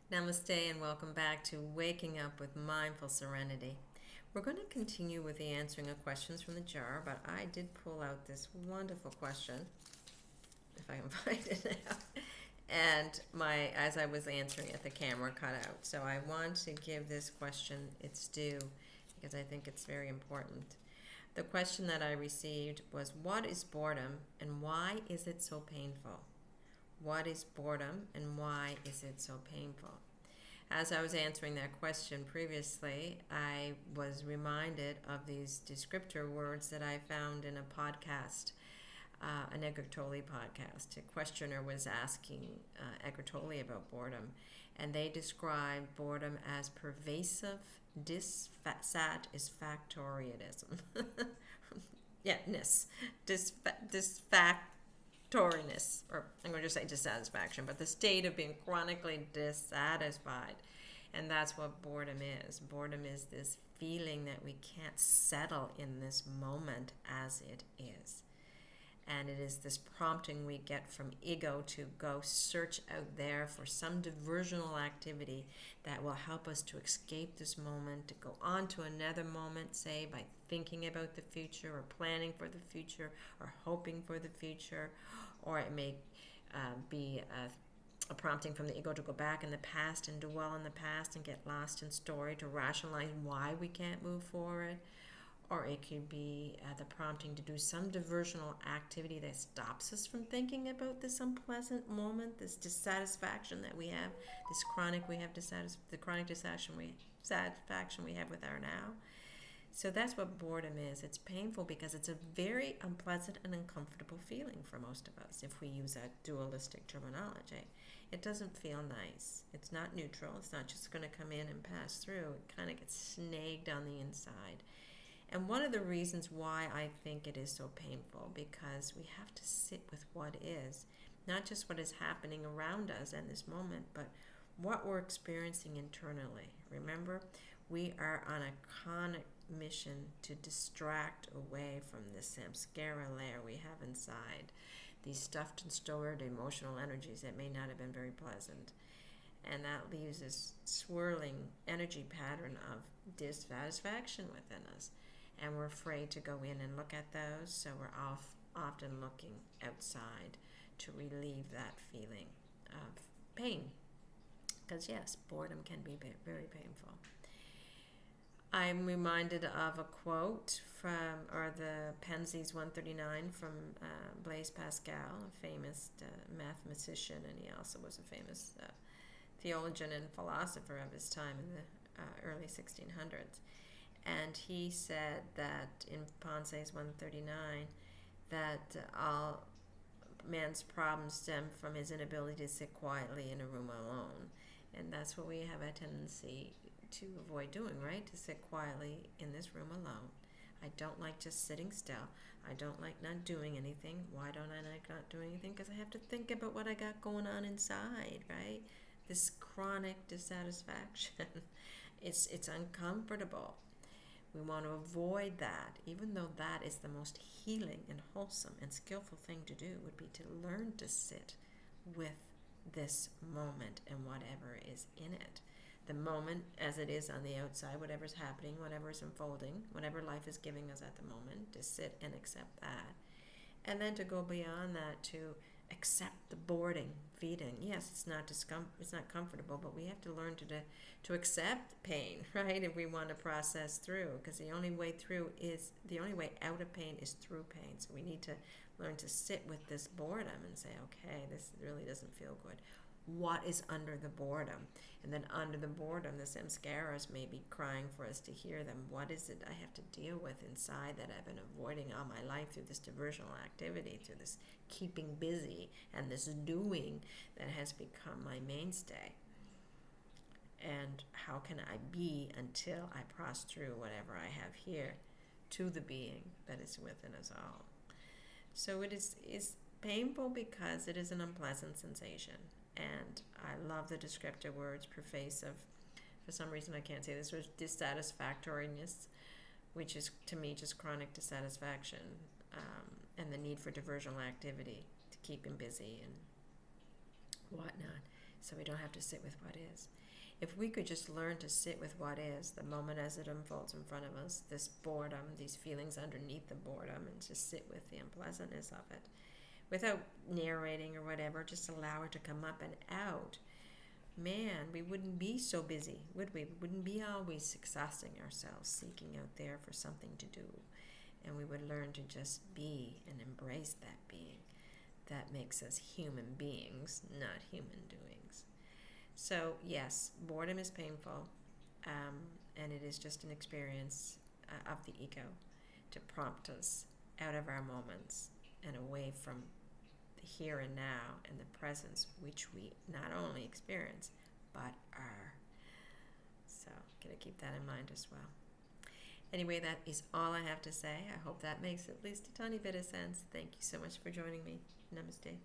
Namaste and welcome back to Waking Up with Mindful Serenity. We're going to continue with the answering of questions from the jar, but I did pull out this wonderful question, if I can find it now. And as I was answering it, the camera cut out. So I want to give this question its due because I think it's very important. The question that I received was, what is boredom and why is it so painful? What is boredom and why is it so painful? As I was answering that question previously, I was reminded of these descriptor words that I found in a podcast, an Eckhart Tolle podcast. A questioner was asking Eckhart Tolle about boredom, and they described boredom as pervasive dissatisfactoriness. Dissatisfactoriness, or I'm going to just say dissatisfaction, but the state of being chronically dissatisfied. And that's what boredom is. Boredom is this feeling that we can't settle in this moment as it is. And it is this prompting we get from ego to go search out there for some diversional activity that will help us to escape this moment, to go on to another moment, say by thinking about the future or planning for the future or hoping for the future. Or it may be a prompting from the ego to go back in the past and dwell in the past and get lost in story to rationalize why we can't move forward. Or it could be the prompting to do some diversional activity that stops us from thinking about this unpleasant moment, this dissatisfaction that we have, this chronic the chronic dissatisfaction we have with our now. So that's what boredom is. It's painful because it's a very unpleasant and uncomfortable feeling for most of us if we use that dualistic terminology. It doesn't feel nice. It's not neutral. It's not just going to come in and pass through. It kind of gets snagged on the inside. And one of the reasons why I think it is so painful, because we have to sit with what is, not just what is happening around us in this moment, but what we're experiencing internally. Remember, we are on a chronic mission to distract away from this samskara layer we have inside, these stuffed and stored emotional energies that may not have been very pleasant. And that leaves this swirling energy pattern of dissatisfaction within us. And we're afraid to go in and look at those, so we're often looking outside to relieve that feeling of pain. Because yes, boredom can be very painful. I'm reminded of a quote from, or the Penzies 139 from Blais Pascal, a famous mathematician, and he also was a famous theologian and philosopher of his time in the early 1600s. And he said that in Penzies 139 that all man's problems stem from his inability to sit quietly in a room alone. And that's what we have a tendency to avoid doing, right? To sit quietly in this room alone. I don't like just sitting still. I don't like not doing anything. Why don't I like not doing anything? Because I have to think about what I got going on inside, right? This chronic dissatisfaction. It's uncomfortable. We want to avoid that, even though that is the most healing and wholesome and skillful thing to do, would be to learn to sit with this moment and whatever is in it. The moment as it is on the outside, whatever's happening, whatever's unfolding, whatever life is giving us at the moment, to sit and accept that. And then to go beyond that, to accept the boredom feeling. Yes, it's not comfortable, but we have to learn to accept pain, right? If we want to process through, because the only way out of pain is through pain. So we need to learn to sit with this boredom and say, okay, this really doesn't feel good. What is under the boredom? And then under the boredom, the samskaras may be crying for us to hear them. What is it I have to deal with inside that I've been avoiding all my life through this diversional activity, through this keeping busy and this doing that has become my mainstay? And how can I be until I pass through whatever I have here to the being that is within us all? So it is painful because it is an unpleasant sensation. And I love the descriptor words, pervasive. For some reason I can't say this was dissatisfactoriness, which is to me just chronic dissatisfaction, and the need for diversional activity to keep him busy and whatnot. so we don't have to sit with what is. If we could just learn to sit with what is, the moment as it unfolds in front of us, this boredom, these feelings underneath the boredom, and just sit with the unpleasantness of it, without narrating or whatever, just allow it to come up and out, man, we wouldn't be so busy, would we? We wouldn't be always exhausting ourselves, seeking out there for something to do. And we would learn to just be and embrace that being. That makes us human beings, not human doings. So yes, boredom is painful, and it is just an experience of the ego to prompt us out of our moments and away from the here and now and the presence, which we not only experience, but are. So, gotta keep that in mind as well. Anyway, that is all I have to say. I hope that makes at least a tiny bit of sense. Thank you so much for joining me. Namaste.